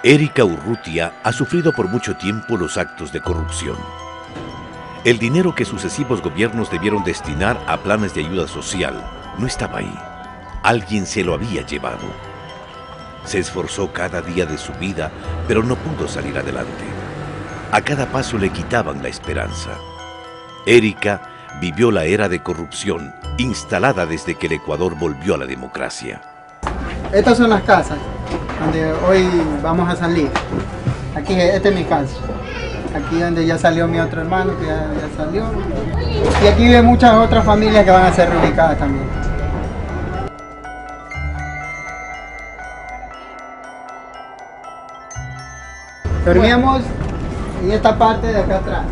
Erika Urrutia ha sufrido por mucho tiempo los actos de corrupción. El dinero que sucesivos gobiernos debieron destinar a planes de ayuda social no estaba ahí. Alguien se lo había llevado. Se esforzó cada día de su vida, pero no pudo salir adelante. A cada paso le quitaban la esperanza. Erika vivió la era de corrupción instalada desde que el Ecuador volvió a la democracia. Estas son las casas donde hoy vamos a salir. Aquí, este es mi casa. Aquí donde ya salió mi otro hermano, que ya salió. Y aquí viven muchas otras familias que van a ser reubicadas también. Dormíamos en esta parte de acá atrás.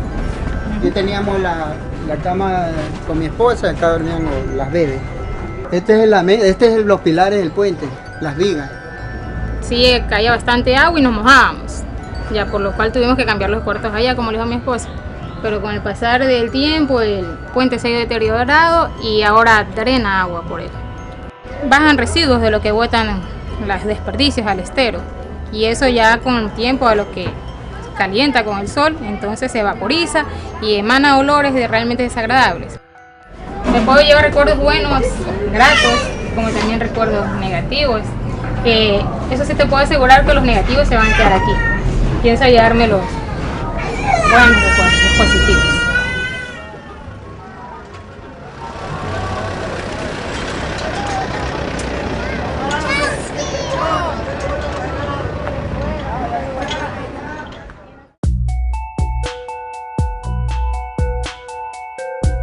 Aquí teníamos la cama con mi esposa, acá dormían las bebés. Este es los pilares del puente, las vigas. Sí, caía bastante agua y nos mojábamos, ya por lo cual tuvimos que cambiar los cuartos allá, como le dijo mi esposa. Pero con el pasar del tiempo el puente se ha ido deteriorado y ahora drena agua por él. Bajan residuos de lo que botan las desperdicios al estero y eso ya con el tiempo a lo que calienta con el sol, entonces se vaporiza y emana olores realmente desagradables. Me puedo llevar recuerdos buenos, gratos, como también recuerdos negativos, que eso sí te puedo asegurar que los negativos se van a quedar aquí. Pienso llevarme los buenos recuerdos, los positivos.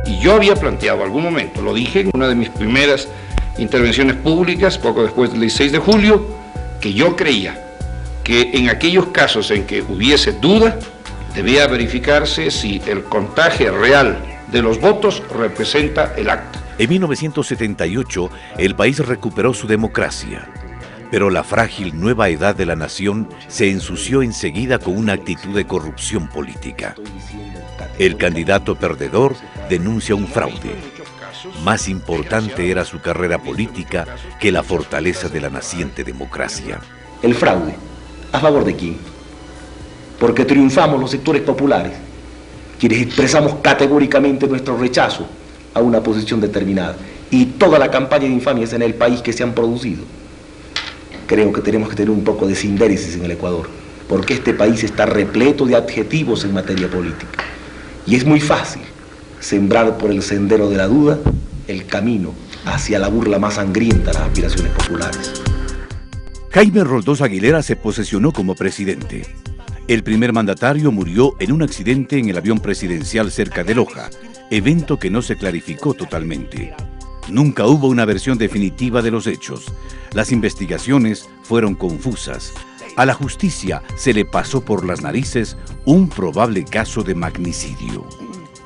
Y yo había planteado algún momento, lo dije en una de mis primeras intervenciones públicas, poco después del 16 de julio, que yo creía que en aquellos casos en que hubiese duda, debía verificarse si el contagio real de los votos representa el acta. En 1978, el país recuperó su democracia, pero la frágil nueva edad de la nación se ensució enseguida con una actitud de corrupción política. El candidato perdedor denuncia un fraude. Más importante era su carrera política que la fortaleza de la naciente democracia. El fraude, ¿a favor de quién? Porque triunfamos los sectores populares, quienes expresamos categóricamente nuestro rechazo a una posición determinada, y toda la campaña de infamias en el país que se han producido. Creo que tenemos que tener un poco de sindéresis en el Ecuador, porque este país está repleto de adjetivos en materia política, y es muy fácil sembrar por el sendero de la duda el camino hacia la burla más sangrienta de las aspiraciones populares. Jaime Roldós Aguilera se posesionó como presidente. El primer mandatario murió en un accidente en el avión presidencial cerca de Loja, evento que no se clarificó totalmente. Nunca hubo una versión definitiva de los hechos. Las investigaciones fueron confusas. A la justicia se le pasó por las narices un probable caso de magnicidio.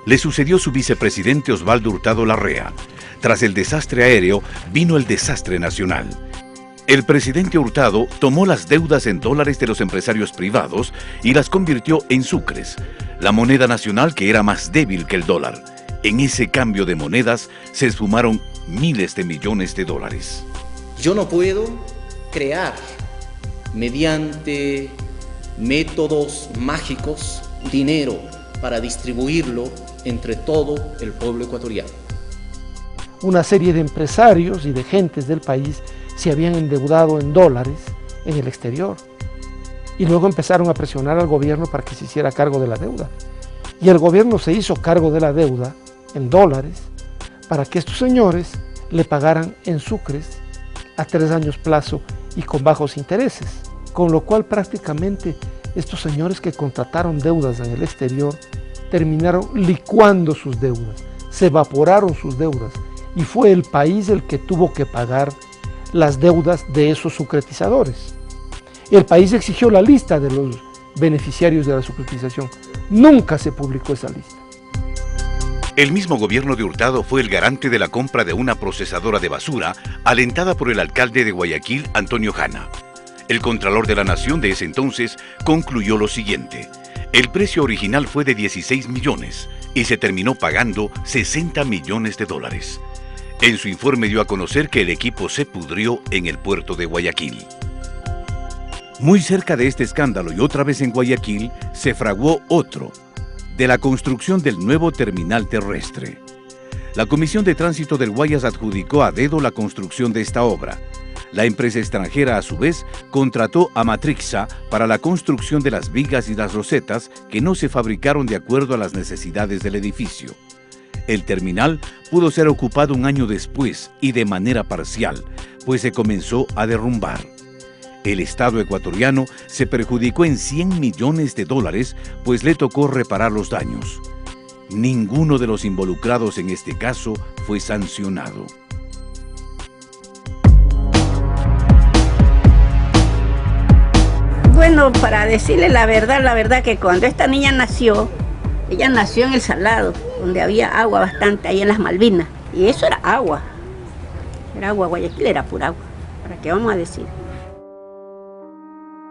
Le sucedió su vicepresidente Osvaldo Hurtado Larrea. Tras el desastre aéreo vino el desastre nacional. El presidente Hurtado tomó las deudas en dólares de los empresarios privados y las convirtió en sucres, la moneda nacional que era más débil que el dólar. En ese cambio de monedas se esfumaron miles de millones de dólares. Yo no puedo crear mediante métodos mágicos dinero para distribuirlo entre todo el pueblo ecuatoriano. Una serie de empresarios y de gentes del país se habían endeudado en dólares en el exterior y luego empezaron a presionar al gobierno para que se hiciera cargo de la deuda. Y el gobierno se hizo cargo de la deuda en dólares para que estos señores le pagaran en sucres a 3 años plazo y con bajos intereses, con lo cual prácticamente estos señores que contrataron deudas en el exterior terminaron licuando sus deudas, se evaporaron sus deudas y fue el país el que tuvo que pagar las deudas de esos sucretizadores. El país exigió la lista de los beneficiarios de la sucretización. Nunca se publicó esa lista. El mismo gobierno de Hurtado fue el garante de la compra de una procesadora de basura alentada por el alcalde de Guayaquil, Antonio Jana. El Contralor de la Nación de ese entonces concluyó lo siguiente: el precio original fue de 16 millones y se terminó pagando 60 millones de dólares. En su informe dio a conocer que el equipo se pudrió en el puerto de Guayaquil. Muy cerca de este escándalo y otra vez en Guayaquil, se fraguó otro, de la construcción del nuevo terminal terrestre. La Comisión de Tránsito del Guayas adjudicó a dedo la construcción de esta obra. La empresa extranjera, a su vez, contrató a Matrixa para la construcción de las vigas y las rosetas que no se fabricaron de acuerdo a las necesidades del edificio. El terminal pudo ser ocupado un año después y de manera parcial, pues se comenzó a derrumbar. El Estado ecuatoriano se perjudicó en $100 millones, pues le tocó reparar los daños. Ninguno de los involucrados en este caso fue sancionado. Bueno, para decirle la verdad que cuando esta niña nació, ella nació en El Salado, donde había agua bastante, ahí en las Malvinas. Y eso era agua. Era agua, Guayaquil era pura agua. ¿Para qué vamos a decir?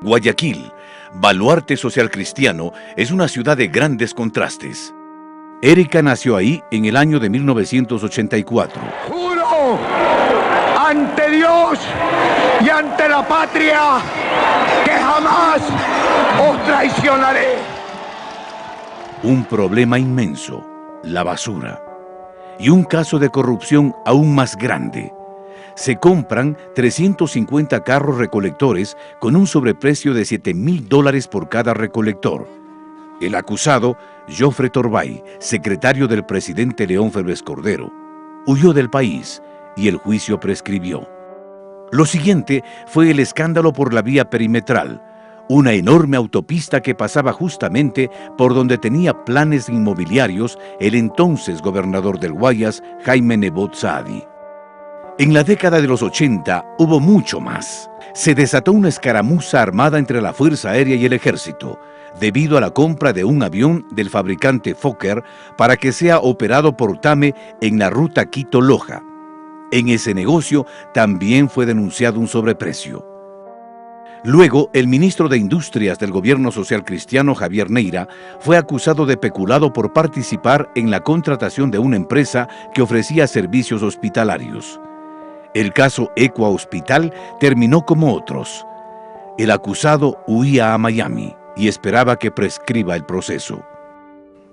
Guayaquil, baluarte social cristiano, es una ciudad de grandes contrastes. Erika nació ahí en el año de 1984. ¡Juro ante Dios y ante la patria que jamás os traicionaré! Un problema inmenso, la basura. Y un caso de corrupción aún más grande. Se compran 350 carros recolectores con un sobreprecio de $7.000 por cada recolector. El acusado, Jofre Torbay, secretario del presidente León Febres Cordero, huyó del país y el juicio prescribió. Lo siguiente fue el escándalo por la vía perimetral, una enorme autopista que pasaba justamente por donde tenía planes inmobiliarios el entonces gobernador del Guayas, Jaime Nebot Saadi. En la década de los 80 hubo mucho más. Se desató una escaramuza armada entre la Fuerza Aérea y el Ejército, debido a la compra de un avión del fabricante Fokker para que sea operado por TAME en la ruta Quito-Loja. En ese negocio también fue denunciado un sobreprecio. Luego, el ministro de Industrias del gobierno social cristiano, Javier Neira, fue acusado de peculado por participar en la contratación de una empresa que ofrecía servicios hospitalarios. El caso Equa Hospital terminó como otros. El acusado huía a Miami y esperaba que prescriba el proceso.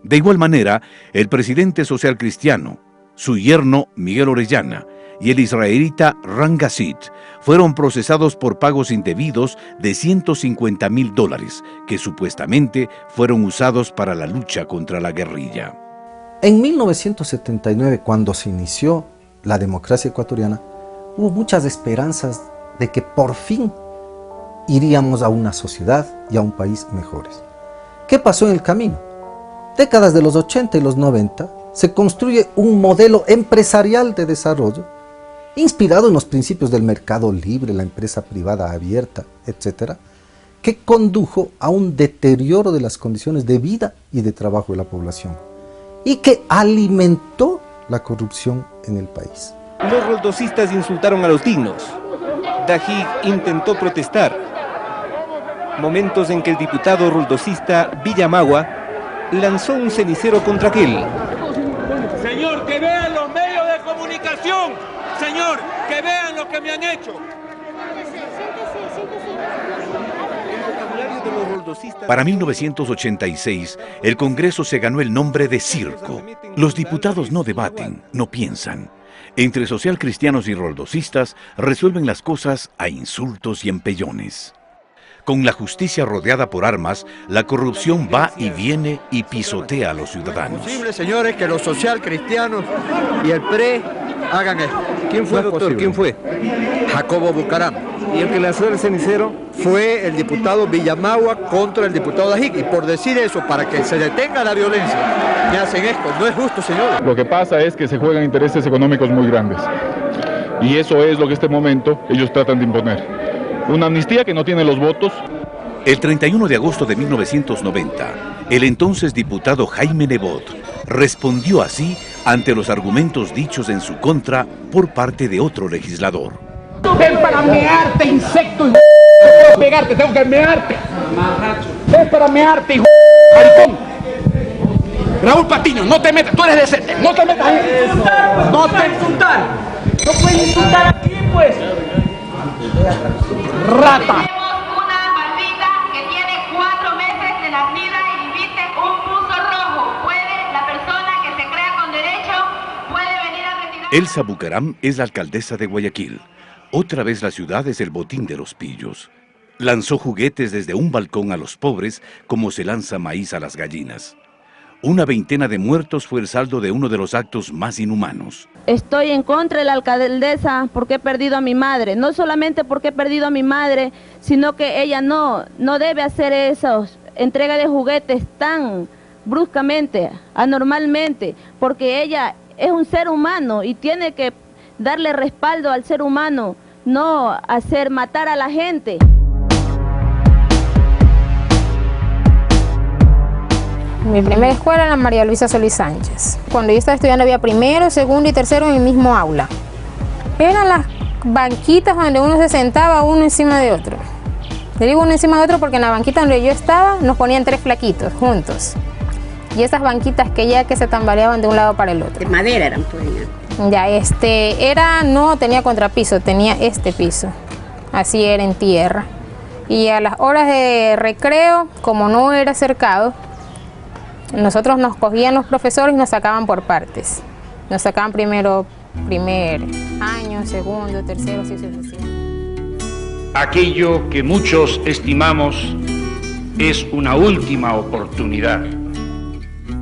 De igual manera, el presidente social cristiano, su yerno Miguel Orellana y el israelita Ran Gassit fueron procesados por pagos indebidos de $150.000 que supuestamente fueron usados para la lucha contra la guerrilla. En 1979, cuando se inició la democracia ecuatoriana, hubo muchas esperanzas de que por fin iríamos a una sociedad y a un país mejores. ¿Qué pasó en el camino? Décadas de los 80 y los 90 se construye un modelo empresarial de desarrollo inspirado en los principios del mercado libre, la empresa privada abierta, etc., que condujo a un deterioro de las condiciones de vida y de trabajo de la población y que alimentó la corrupción en el país. Los roldosistas insultaron a los dignos. Dajig intentó protestar. Momentos en que el diputado roldosista Villamagua lanzó un cenicero contra aquel. Señor, que vean los medios de comunicación. Señor, que vean lo que me han hecho. Para 1986, el Congreso se ganó el nombre de circo. Los diputados no debaten, no piensan. Entre socialcristianos y roldosistas resuelven las cosas a insultos y empellones. Con la justicia rodeada por armas, la corrupción va y viene y pisotea a los ciudadanos. Es posible, señores, que los socialcristianos y el PRE hagan esto. ¿Quién fue, doctor? ¿Quién fue? Jacobo Bucaram. ¿Y el que lanzó el cenicero? Fue el diputado Villamagua contra el diputado Dajig. Y por decir eso, para que se detenga la violencia, me hacen esto. No es justo, señores. Lo que pasa es que se juegan intereses económicos muy grandes. Y eso es lo que en este momento ellos tratan de imponer. Una amnistía que no tiene los votos. El 31 de agosto de 1990, el entonces diputado Jaime Nebot respondió así ante los argumentos dichos en su contra por parte de otro legislador. Ven para mearte, insecto, hijo. No puedo pegarte, tengo que mearte. Ven para mearte, hijo. Maricón. Raúl Patiño, no te metas, tú eres decente, no te metas. No te insultar. No puedes insultar aquí, pues. Rata. Elsa Bucaram es la alcaldesa de Guayaquil. Otra vez la ciudad es el botín de los pillos. Lanzó juguetes desde un balcón a los pobres como se lanza maíz a las gallinas. Una veintena de muertos fue el saldo de uno de los actos más inhumanos. Estoy en contra de la alcaldesa porque he perdido a mi madre. No solamente porque he perdido a mi madre, sino que ella no debe hacer esos entrega de juguetes tan bruscamente, anormalmente, porque ella es un ser humano y tiene que darle respaldo al ser humano, no hacer matar a la gente. Mi primera escuela era la María Luisa Solís Sánchez. Cuando yo estaba estudiando había primero, segundo y tercero en el mismo aula. Eran las banquitas donde uno se sentaba uno encima de otro. Le digo uno encima de otro porque en la banquita donde yo estaba nos ponían 3 flaquitos juntos. Y esas banquitas que se tambaleaban de un lado para el otro. De madera eran pues. Ya, no tenía contrapiso, tenía este piso. Así era en tierra. Y a las horas de recreo, como no era cercado, nosotros nos cogían los profesores y nos sacaban por partes. Nos sacaban primero primer año, segundo, tercero, así sucesivamente. Aquello que muchos estimamos es una última oportunidad.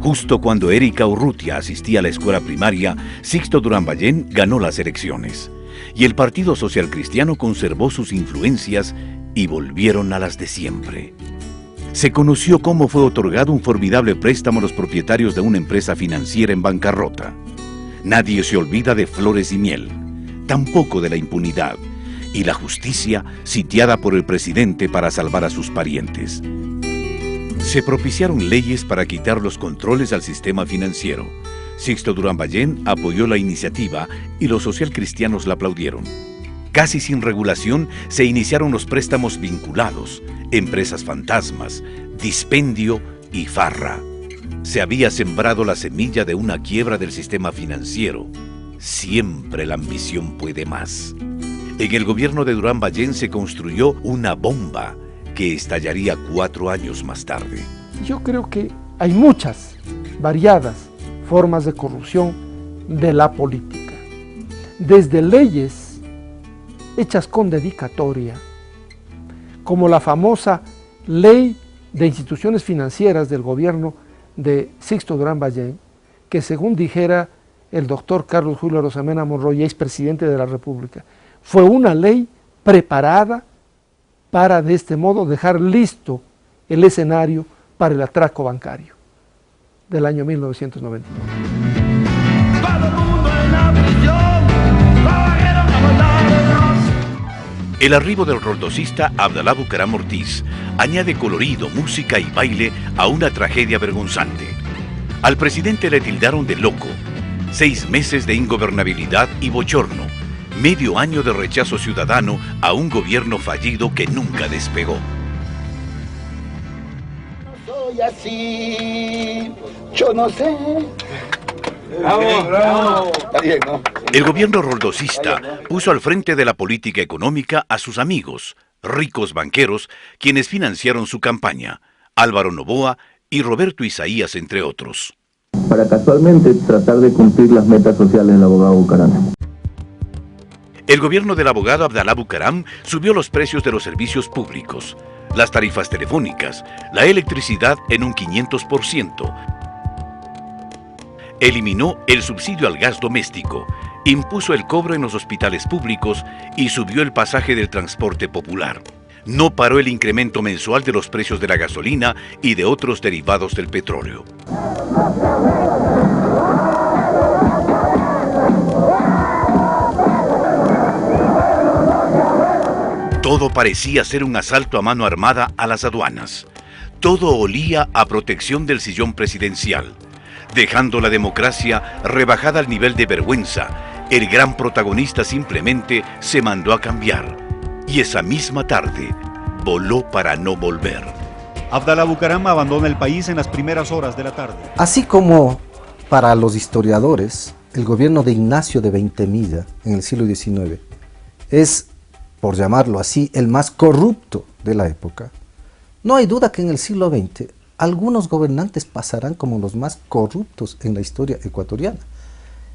Justo cuando Erika Urrutia asistía a la escuela primaria, Sixto Durán Ballén ganó las elecciones. Y el Partido Social Cristiano conservó sus influencias y volvieron a las de siempre. Se conoció cómo fue otorgado un formidable préstamo a los propietarios de una empresa financiera en bancarrota. Nadie se olvida de Flores y Miel, tampoco de la impunidad, y la justicia sitiada por el presidente para salvar a sus parientes. Se propiciaron leyes para quitar los controles al sistema financiero. Sixto Durán Ballén apoyó la iniciativa y los socialcristianos la aplaudieron. Casi sin regulación se iniciaron los préstamos vinculados, empresas fantasmas, dispendio y farra. Se había sembrado la semilla de una quiebra del sistema financiero. Siempre la ambición puede más. En el gobierno de Durán Ballén se construyó una bomba que estallaría 4 años más tarde. Yo creo que hay muchas, variadas formas de corrupción de la política. Desde leyes hechas con dedicatoria, como la famosa Ley de Instituciones Financieras del gobierno de Sixto Durán Ballén, que según dijera el doctor Carlos Julio Arosemena Monroy, expresidente de la República, fue una ley preparada para de este modo dejar listo el escenario para el atraco bancario del año 1999. El arribo del roldosista Abdalá Bucaram Ortiz añade colorido, música y baile a una tragedia vergonzante. Al presidente le tildaron de loco, 6 meses de ingobernabilidad y bochorno, medio año de rechazo ciudadano a un gobierno fallido que nunca despegó. No soy así, yo no sé. Bravo. Está bien, ¿no? El gobierno roldosista puso al frente de la política económica a sus amigos, ricos banqueros, quienes financiaron su campaña, Álvaro Noboa y Roberto Isaías, entre otros. Para casualmente tratar de cumplir las metas sociales del abogado Bucaram. El gobierno del abogado Abdalá Bucaram subió los precios de los servicios públicos, las tarifas telefónicas, la electricidad en un 500%. Eliminó el subsidio al gas doméstico, impuso el cobro en los hospitales públicos y subió el pasaje del transporte popular. No paró el incremento mensual de los precios de la gasolina y de otros derivados del petróleo. Todo parecía ser un asalto a mano armada a las aduanas. Todo olía a protección del sillón presidencial. Dejando la democracia rebajada al nivel de vergüenza, el gran protagonista simplemente se mandó a cambiar. Y esa misma tarde, voló para no volver. Abdalá Bucaram abandona el país en las primeras horas de la tarde. Así como para los historiadores, el gobierno de Ignacio de Veintemilla en el siglo XIX es, por llamarlo así, el más corrupto de la época. No hay duda que en el siglo XX algunos gobernantes pasarán como los más corruptos en la historia ecuatoriana.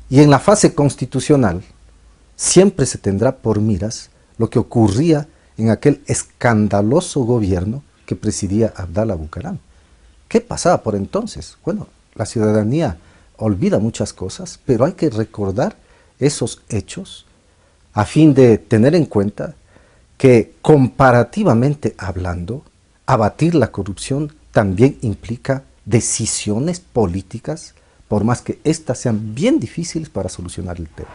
Y en la fase constitucional siempre se tendrá por miras lo que ocurría en aquel escandaloso gobierno que presidía Abdalá Bucaram. ¿Qué pasaba por entonces? Bueno, la ciudadanía olvida muchas cosas, pero hay que recordar esos hechos a fin de tener en cuenta que comparativamente hablando, abatir la corrupción también implica decisiones políticas, por más que éstas sean bien difíciles para solucionar el tema.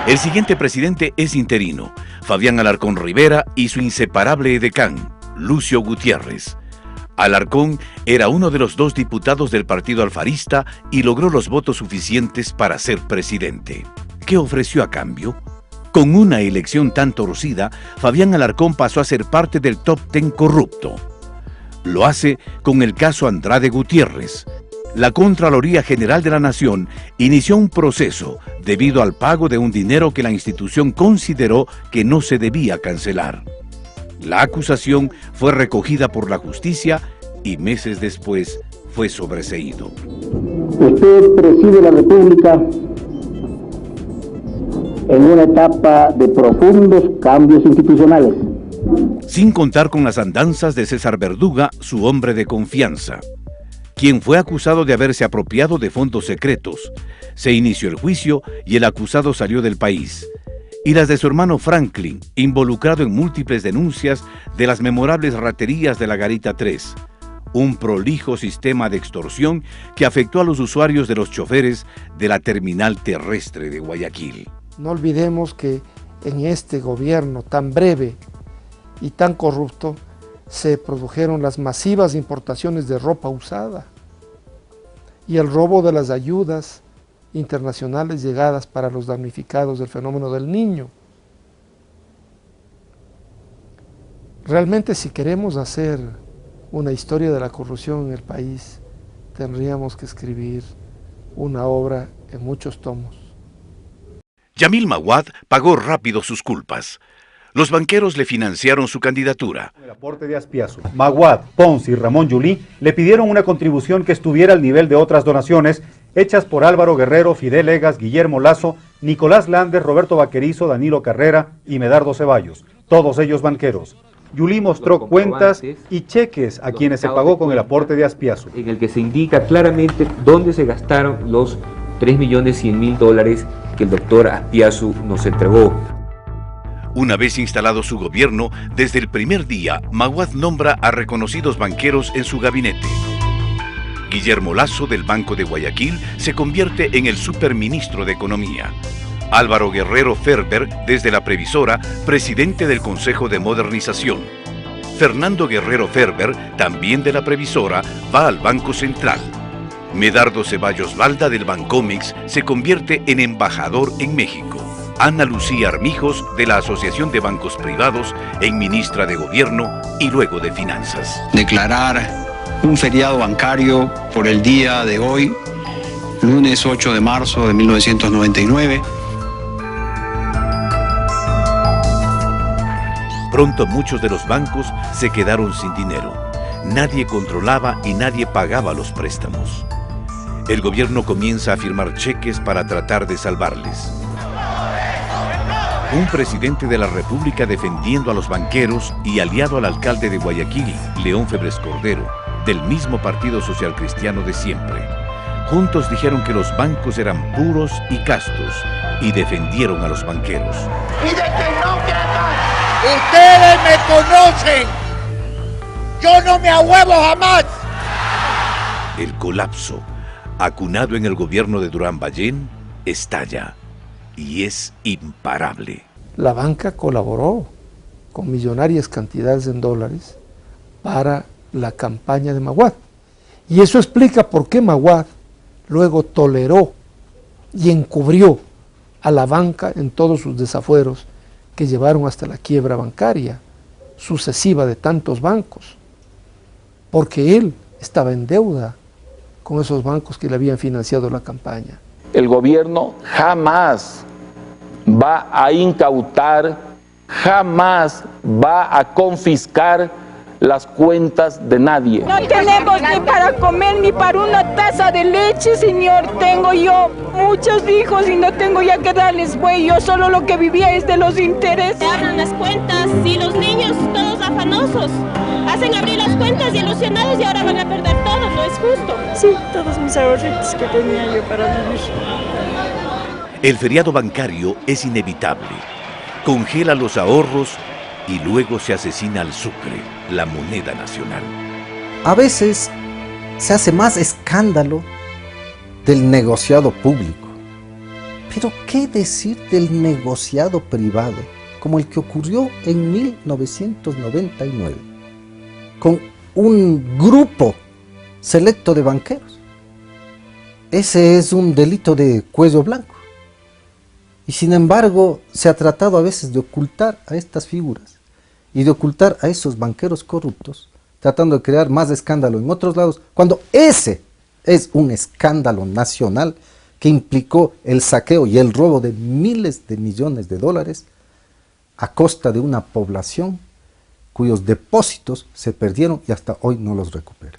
El siguiente presidente es interino, Fabián Alarcón Rivera y su inseparable edecán, Lucio Gutiérrez. Alarcón era uno de los 2 diputados del partido alfarista y logró los votos suficientes para ser presidente. ¿Qué ofreció a cambio? Con una elección tan torcida, Fabián Alarcón pasó a ser parte del top 10 corrupto. Lo hace con el caso Andrade Gutiérrez. La Contraloría General de la Nación inició un proceso debido al pago de un dinero que la institución consideró que no se debía cancelar. La acusación fue recogida por la justicia y meses después fue sobreseído. Usted preside la República en una etapa de profundos cambios institucionales. Sin contar con las andanzas de César Verduga, su hombre de confianza, quien fue acusado de haberse apropiado de fondos secretos. Se inició el juicio y el acusado salió del país. Y las de su hermano Franklin, involucrado en múltiples denuncias de las memorables raterías de la Garita 3, un prolijo sistema de extorsión que afectó a los usuarios de los choferes de la terminal terrestre de Guayaquil. No olvidemos que en este gobierno tan breve y tan corrupto se produjeron las masivas importaciones de ropa usada y el robo de las ayudas internacionales llegadas para los damnificados del fenómeno del Niño. Realmente, si queremos hacer una historia de la corrupción en el país, tendríamos que escribir una obra en muchos tomos. Yamil Maguad pagó rápido sus culpas. Los banqueros le financiaron su candidatura. El aporte de Aspiazu, Maguad, Pons y Ramón Yulí le pidieron una contribución que estuviera al nivel de otras donaciones hechas por Álvaro Guerrero, Fidel Egas, Guillermo Lazo, Nicolás Landes, Roberto Vaquerizo, Danilo Carrera y Medardo Ceballos, todos ellos banqueros. Yulí mostró cuentas y cheques a quienes se pagó con el aporte de Aspiazu. En el que se indica claramente dónde se gastaron los $3.100.000 que el doctor Aspiazu nos entregó. Una vez instalado su gobierno, desde el primer día, Maguad nombra a reconocidos banqueros en su gabinete. Guillermo Lazo, del Banco de Guayaquil, se convierte en el superministro de Economía. Álvaro Guerrero Ferber, desde la Previsora, presidente del Consejo de Modernización. Fernando Guerrero Ferber, también de la Previsora, va al Banco Central. Medardo Ceballos Valda, del Bancomex, se convierte en embajador en México. Ana Lucía Armijos, de la Asociación de Bancos Privados, en ministra de Gobierno y luego de Finanzas. Declarar un feriado bancario por el día de hoy, lunes 8 de marzo de 1999. Pronto muchos de los bancos se quedaron sin dinero. Nadie controlaba y nadie pagaba los préstamos. El gobierno comienza a firmar cheques para tratar de salvarles. Un presidente de la República defendiendo a los banqueros y aliado al alcalde de Guayaquil, León Febres Cordero, del mismo Partido Social Cristiano de siempre. Juntos dijeron que los bancos eran puros y castos y defendieron a los banqueros. ¡Y de que no crean! ¡Ustedes me conocen! ¡Yo no me ahuevo jamás! El colapso, acunado en el gobierno de Durán Ballén, estalla y es imparable. La banca colaboró con millonarias cantidades en dólares para la campaña de Maguad. Y eso explica por qué Maguad luego toleró y encubrió a la banca en todos sus desafueros que llevaron hasta la quiebra bancaria sucesiva de tantos bancos, porque él estaba en deuda con esos bancos que le habían financiado la campaña. El gobierno jamás va a incautar, jamás va a confiscar las cuentas de nadie. No tenemos ni para comer ni para una taza de leche, señor. Tengo yo muchos hijos y no tengo ya que darles buey. Yo solo lo que vivía es de los intereses. Se abran las cuentas y los niños todos afanosos. Hacen abrir las cuentas y ilusionados y ahora van a perder todo, ¿no es justo? Sí, todos mis ahorritos que tenía yo para vivir. El feriado bancario es inevitable. Congela los ahorros y luego se asesina al sucre, la moneda nacional. A veces se hace más escándalo del negociado público. Pero ¿qué decir del negociado privado, como el que ocurrió en 1999, con un grupo selecto de banqueros? Ese es un delito de cuello blanco. Y sin embargo, se ha tratado a veces de ocultar a estas figuras y de ocultar a esos banqueros corruptos, tratando de crear más escándalo en otros lados, cuando ese es un escándalo nacional que implicó el saqueo y el robo de miles de millones de dólares a costa de una población cuyos depósitos se perdieron y hasta hoy no los recupera.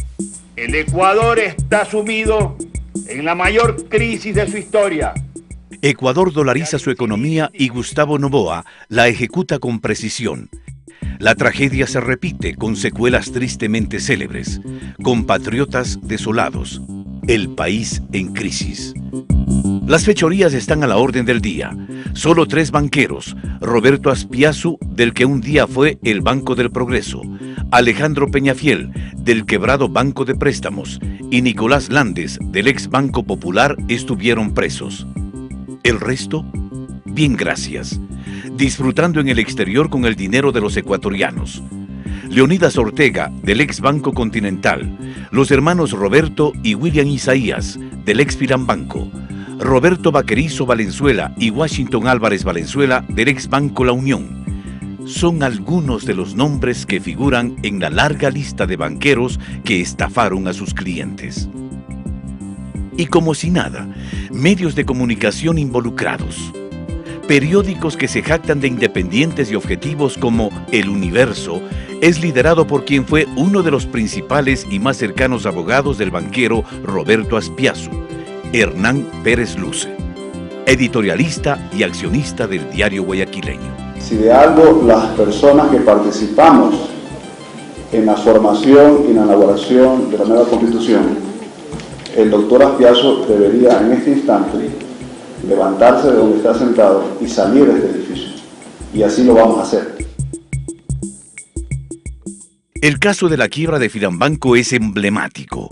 El Ecuador está sumido en la mayor crisis de su historia. Ecuador dolariza su economía y Gustavo Noboa la ejecuta con precisión. La tragedia se repite con secuelas tristemente célebres, compatriotas desolados, el país en crisis. Las fechorías están a la orden del día. Solo 3 banqueros, Roberto Aspiazu, del que un día fue el Banco del Progreso, Alejandro Peñafiel, del quebrado Banco de Préstamos, y Nicolás Landes, del ex Banco Popular, estuvieron presos. El resto, bien gracias, disfrutando en el exterior con el dinero de los ecuatorianos. Leonidas Ortega, del ex Banco Continental, los hermanos Roberto y William Isaías, del ex Firambanco, Roberto Vaquerizo Valenzuela y Washington Álvarez Valenzuela, del ex Banco La Unión. Son algunos de los nombres que figuran en la larga lista de banqueros que estafaron a sus clientes. Y como si nada, medios de comunicación involucrados. Periódicos que se jactan de independientes y objetivos como El Universo es liderado por quien fue uno de los principales y más cercanos abogados del banquero Roberto Aspiazu, Hernán Pérez Luce, editorialista y accionista del diario guayaquileño. Si de algo las personas que participamos en la formación y en la elaboración de la nueva Constitución, el doctor Aspiazu debería en este instante levantarse de donde está sentado y salir de este edificio. Y así lo vamos a hacer. El caso de la quiebra de Firambanco es emblemático.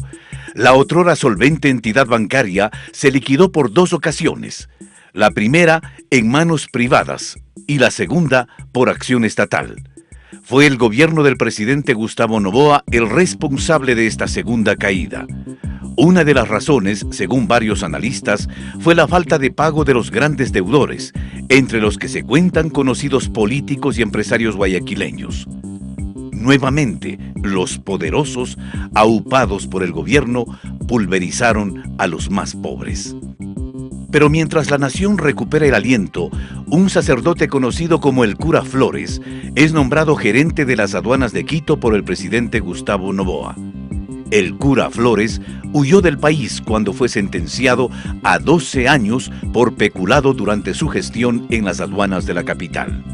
La otrora solvente entidad bancaria se liquidó por 2 ocasiones. La primera en manos privadas y la segunda por acción estatal. Fue el gobierno del presidente Gustavo Noboa el responsable de esta segunda caída. Una de las razones, según varios analistas, fue la falta de pago de los grandes deudores, entre los que se cuentan conocidos políticos y empresarios guayaquileños. Nuevamente, los poderosos, aupados por el gobierno, pulverizaron a los más pobres. Pero mientras la nación recupera el aliento, un sacerdote conocido como el cura Flores es nombrado gerente de las aduanas de Quito por el presidente Gustavo Noboa. El cura Flores huyó del país cuando fue sentenciado a 12 años por peculado durante su gestión en las aduanas de la capital.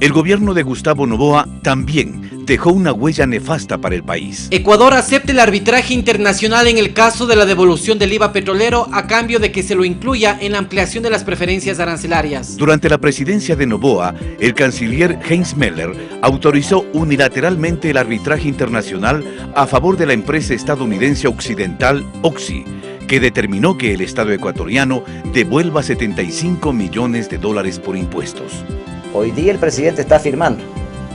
El gobierno de Gustavo Noboa también dejó una huella nefasta para el país. Ecuador acepta el arbitraje internacional en el caso de la devolución del IVA petrolero a cambio de que se lo incluya en la ampliación de las preferencias arancelarias. Durante la presidencia de Noboa, el canciller Heinz Meller autorizó unilateralmente el arbitraje internacional a favor de la empresa estadounidense occidental Oxy, que determinó que el Estado ecuatoriano devuelva 75 millones de dólares por impuestos. Hoy día el presidente está firmando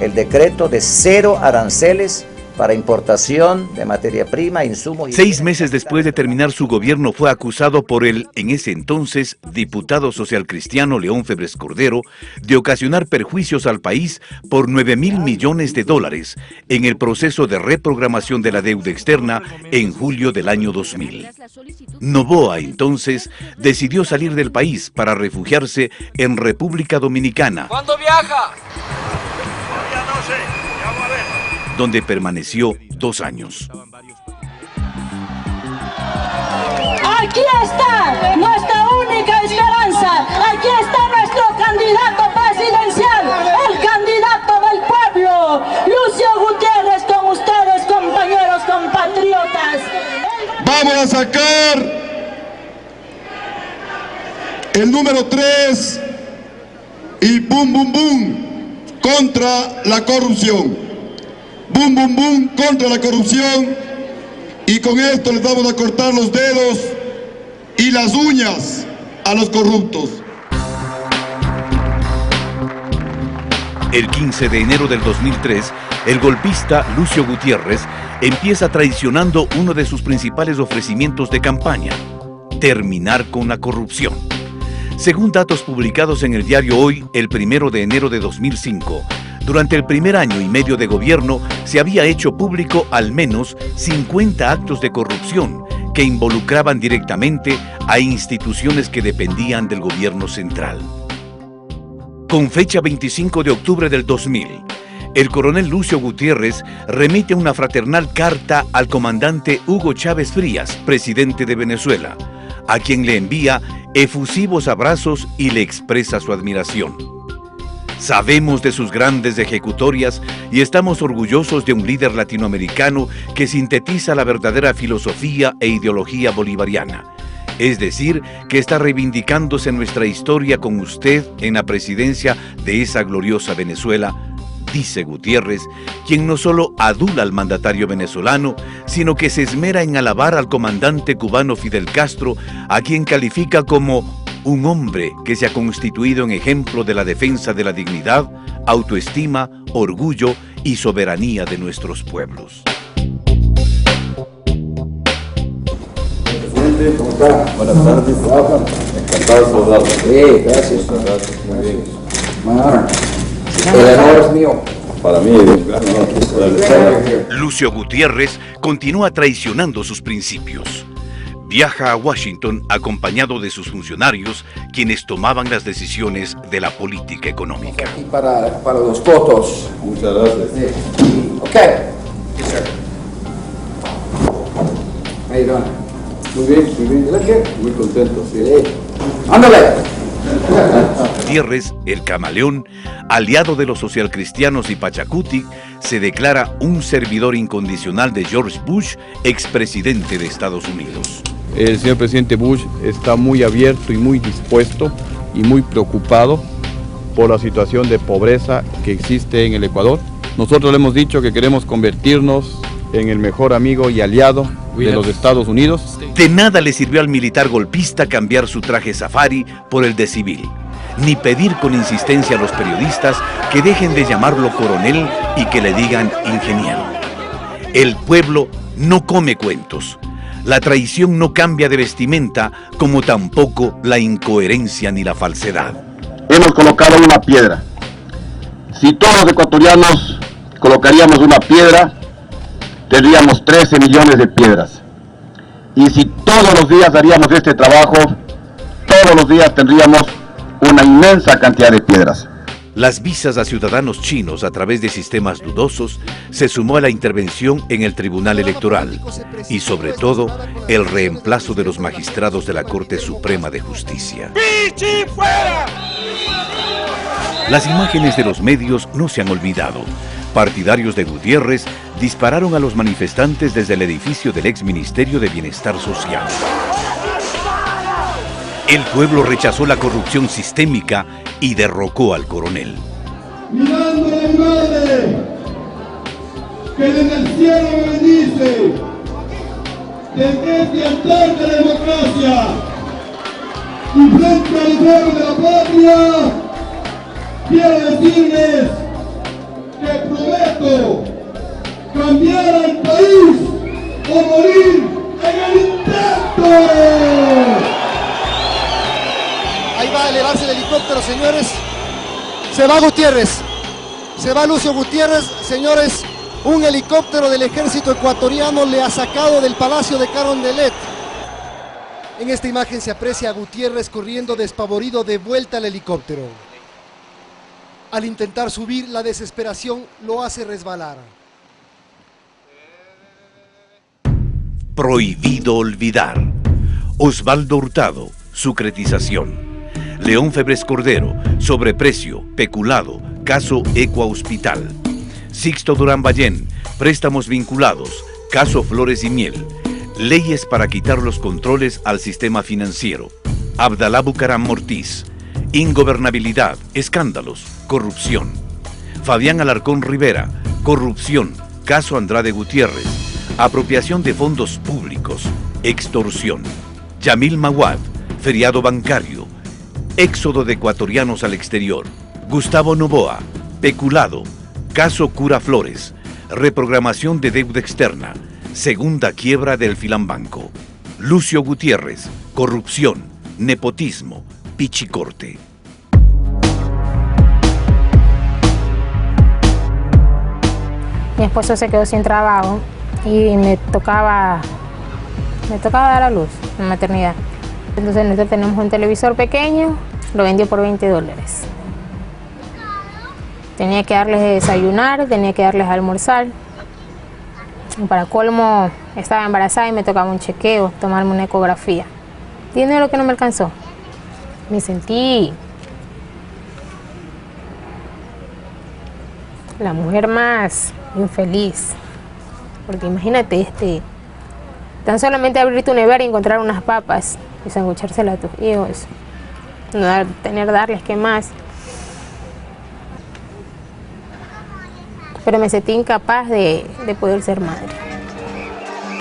el decreto de 0 aranceles para importación de materia prima, insumos... 6 meses después de terminar su gobierno fue acusado por el, en ese entonces, diputado socialcristiano León Febres Cordero de ocasionar perjuicios al país por 9.000 millones de dólares en el proceso de reprogramación de la deuda externa en julio del año 2000. Noboa, entonces, decidió salir del país para refugiarse en República Dominicana. ¿Cuándo viaja? Ya no sé, ya vamos a ver. donde permaneció 2 años. Aquí está nuestra única esperanza, aquí está nuestro candidato presidencial, el candidato del pueblo, Lucio Gutiérrez, con ustedes, compañeros compatriotas. Vamos a sacar el número 3 y bum bum bum contra la corrupción. Bum bum bum contra la corrupción, y con esto les vamos a cortar los dedos y las uñas a los corruptos. El 15 de enero del 2003, el golpista Lucio Gutiérrez empieza traicionando uno de sus principales ofrecimientos de campaña: terminar con la corrupción. Según datos publicados en el diario Hoy, el 1 de enero de 2005, durante el primer año y medio de gobierno se había hecho público al menos 50 actos de corrupción que involucraban directamente a instituciones que dependían del gobierno central. Con fecha 25 de octubre del 2000, el coronel Lucio Gutiérrez remite una fraternal carta al comandante Hugo Chávez Frías, presidente de Venezuela, a quien le envía efusivos abrazos y le expresa su admiración. Sabemos de sus grandes ejecutorias y estamos orgullosos de un líder latinoamericano que sintetiza la verdadera filosofía e ideología bolivariana. Es decir, que está reivindicándose nuestra historia con usted en la presidencia de esa gloriosa Venezuela, dice Gutiérrez, quien no solo adula al mandatario venezolano, sino que se esmera en alabar al comandante cubano Fidel Castro, a quien califica como un hombre que se ha constituido en ejemplo de la defensa de la dignidad, autoestima, orgullo y soberanía de nuestros pueblos. Presidente, ¿cómo está? Buenas tardes. Encantado de saludarlo. Sí, gracias. Gracias. Muy bien. El honor es mío. Para mí, gracias. Lucio Gutiérrez continúa traicionando sus principios. Viaja a Washington acompañado de sus funcionarios, quienes tomaban las decisiones de la política económica. Y para los votos. Muchas gracias. Ok. Yes, sir. How you doing? Muy bien, muy bien. Muy contento, sí. ¡Ándale! Gutiérrez, el camaleón, aliado de los socialcristianos y Pachacuti, se declara un servidor incondicional de George Bush, expresidente de Estados Unidos. El señor presidente Bush está muy abierto y muy dispuesto y muy preocupado por la situación de pobreza que existe en el Ecuador. Nosotros le hemos dicho que queremos convertirnos en el mejor amigo y aliado de los Estados Unidos. De nada le sirvió al militar golpista cambiar su traje safari por el de civil, ni pedir con insistencia a los periodistas que dejen de llamarlo coronel y que le digan ingeniero. El pueblo no come cuentos. La traición no cambia de vestimenta, como tampoco la incoherencia ni la falsedad. Hemos colocado una piedra. Si todos los ecuatorianos colocaríamos una piedra, tendríamos 13 millones de piedras. Y si todos los días haríamos este trabajo, todos los días tendríamos una inmensa cantidad de piedras. Las visas a ciudadanos chinos a través de sistemas dudosos se sumó a la intervención en el Tribunal Electoral y, sobre todo, el reemplazo de los magistrados de la Corte Suprema de Justicia. ¡Pichi fuera! Las imágenes de los medios no se han olvidado. Partidarios de Gutiérrez dispararon a los manifestantes desde el edificio del ex Ministerio de Bienestar Social. El pueblo rechazó la corrupción sistémica y derrocó al coronel. Mirando a mi madre, que desde el cielo me bendice, desde este altar de la democracia y frente al pueblo de la patria, quiero decirles que prometo cambiar al país o morir en el intento. Ahí va a elevarse el helicóptero, señores. Se va Gutiérrez. Se va Lucio Gutiérrez, señores. Un helicóptero del ejército ecuatoriano le ha sacado del Palacio de Carondelet. En esta imagen se aprecia a Gutiérrez corriendo despavorido de vuelta al helicóptero. Al intentar subir, la desesperación lo hace resbalar. Prohibido olvidar. Osvaldo Hurtado, sucretización. León Febres Cordero, sobreprecio, peculado, caso Ecua Hospital. Sixto Durán Ballén, préstamos vinculados, caso Flores y Miel. Leyes para quitar los controles al sistema financiero. Abdalá Bucaram Mortiz. Ingobernabilidad, escándalos, corrupción. Fabián Alarcón Rivera, corrupción, caso Andrade Gutiérrez. Apropiación de fondos públicos, extorsión. Yamil Maguad, feriado bancario. Éxodo de ecuatorianos al exterior. Gustavo Noboa, peculado, caso Cura Flores. Reprogramación de deuda externa. Segunda quiebra del Filambanco. Lucio Gutiérrez, corrupción, nepotismo, pichicorte. Mi esposo se quedó sin trabajo y me tocaba dar a luz en maternidad. Entonces nosotros tenemos un televisor pequeño, lo vendió por $20. Tenía que darles de desayunar, tenía que darles de almorzar. Y para colmo, estaba embarazada y me tocaba un chequeo, tomarme una ecografía. Dinero que no me alcanzó. Me sentí la mujer más infeliz. Porque imagínate, tan solamente abrir tu nevera y encontrar unas papas y sanguchárselas a tus hijos. No darles qué más. Pero me sentí incapaz de poder ser madre.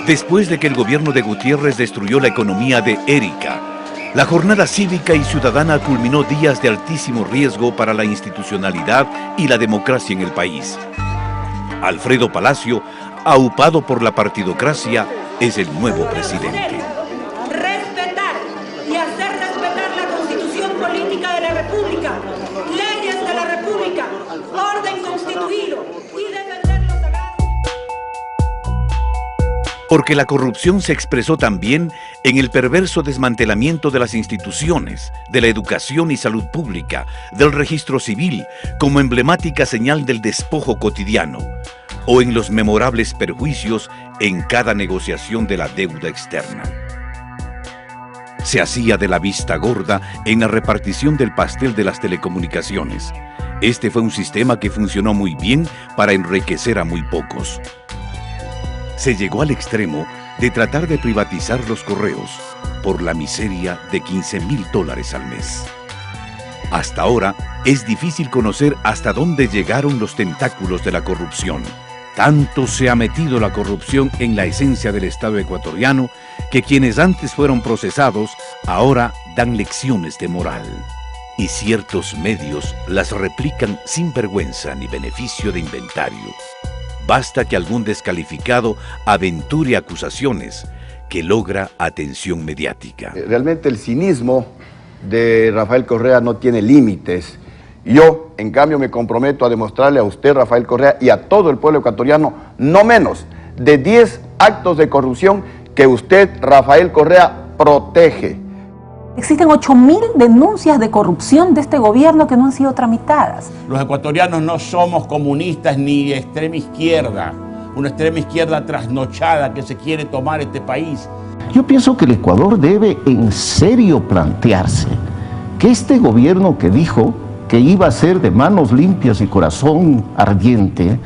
Después de que el gobierno de Gutiérrez destruyó la economía de Erika, la jornada cívica y ciudadana culminó días de altísimo riesgo para la institucionalidad y la democracia en el país. Alfredo Palacio, aupado por la partidocracia, es el nuevo presidente. Respetar y hacer respetar la Constitución Política de la República, leyes de la República, orden constituido y defender los sagrados. Porque la corrupción se expresó también en el perverso desmantelamiento de las instituciones, de la educación y salud pública, del registro civil, como emblemática señal del despojo cotidiano, o en los memorables perjuicios en cada negociación de la deuda externa. Se hacía de la vista gorda en la repartición del pastel de las telecomunicaciones. Este fue un sistema que funcionó muy bien para enriquecer a muy pocos. Se llegó al extremo de tratar de privatizar los correos por la miseria de $15,000 al mes. Hasta ahora es difícil conocer hasta dónde llegaron los tentáculos de la corrupción. Tanto se ha metido la corrupción en la esencia del Estado ecuatoriano que quienes antes fueron procesados ahora dan lecciones de moral. Y ciertos medios las replican sin vergüenza ni beneficio de inventario. Basta que algún descalificado aventure acusaciones que logra atención mediática. Realmente el cinismo de Rafael Correa no tiene límites. Yo, en cambio, me comprometo a demostrarle a usted, Rafael Correa, y a todo el pueblo ecuatoriano, no menos de 10 actos de corrupción que usted, Rafael Correa, protege. Existen 8.000 denuncias de corrupción de este gobierno que no han sido tramitadas. Los ecuatorianos no somos comunistas ni extrema izquierda, una extrema izquierda trasnochada que se quiere tomar este país. Yo pienso que el Ecuador debe en serio plantearse que este gobierno que dijo que iba a ser de manos limpias y corazón ardiente,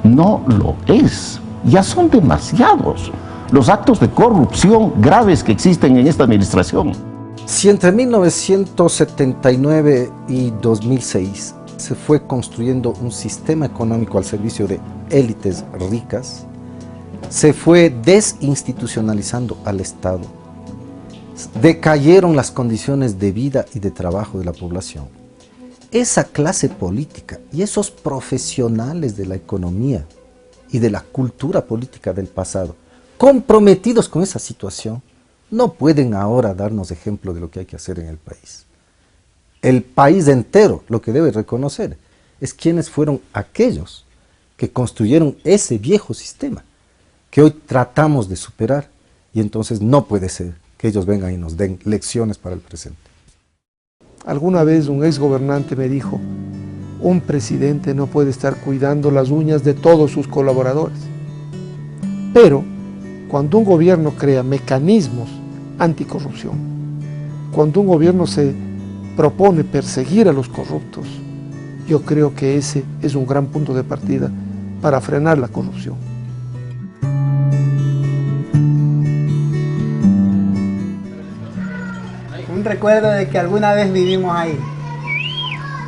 no lo es. Ya son demasiados los actos de corrupción graves que existen en esta administración. Si entre 1979 y 2006 se fue construyendo un sistema económico al servicio de élites ricas, se fue desinstitucionalizando al Estado, decayeron las condiciones de vida y de trabajo de la población. Esa clase política y esos profesionales de la economía y de la cultura política del pasado, comprometidos con esa situación, no pueden ahora darnos ejemplo de lo que hay que hacer en el país. El país entero lo que debe reconocer es quiénes fueron aquellos que construyeron ese viejo sistema que hoy tratamos de superar, y entonces no puede ser que ellos vengan y nos den lecciones para el presente. Alguna vez un exgobernante me dijo, un presidente no puede estar cuidando las uñas de todos sus colaboradores, pero Cuando un gobierno crea mecanismos anticorrupción, cuando un gobierno se propone perseguir a los corruptos, yo creo que ese es un gran punto de partida para frenar la corrupción. Un recuerdo de que alguna vez vivimos ahí,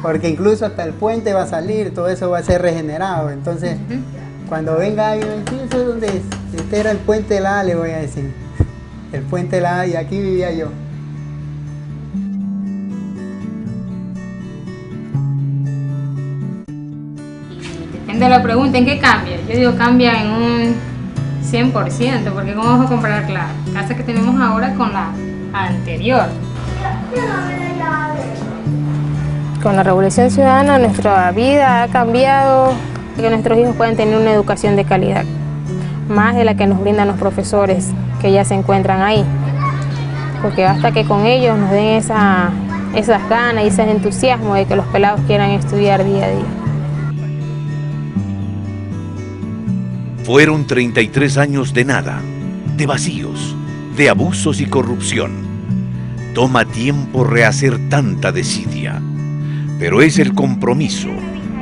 porque incluso hasta el puente va a salir, todo eso va a ser regenerado. Entonces, cuando venga alguien, ¿sí, eso es donde es? Este era el puente de la A, le voy a decir. El puente de la A, y aquí vivía yo. Depende de la pregunta, ¿en qué cambia? Yo digo cambia en un 100%, porque ¿cómo vamos a comparar la casa que tenemos ahora con la anterior? Con la Revolución Ciudadana nuestra vida ha cambiado, que nuestros hijos puedan tener una educación de calidad, más de la que nos brindan los profesores que ya se encuentran ahí, porque basta que con ellos nos den esas ganas y ese entusiasmo de que los pelados quieran estudiar día a día. Fueron 33 años de nada, de vacíos, de abusos y corrupción. Toma tiempo rehacer tanta desidia, pero es el compromiso.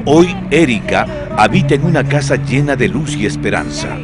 Hoy Erika habita en una casa llena de luz y esperanza.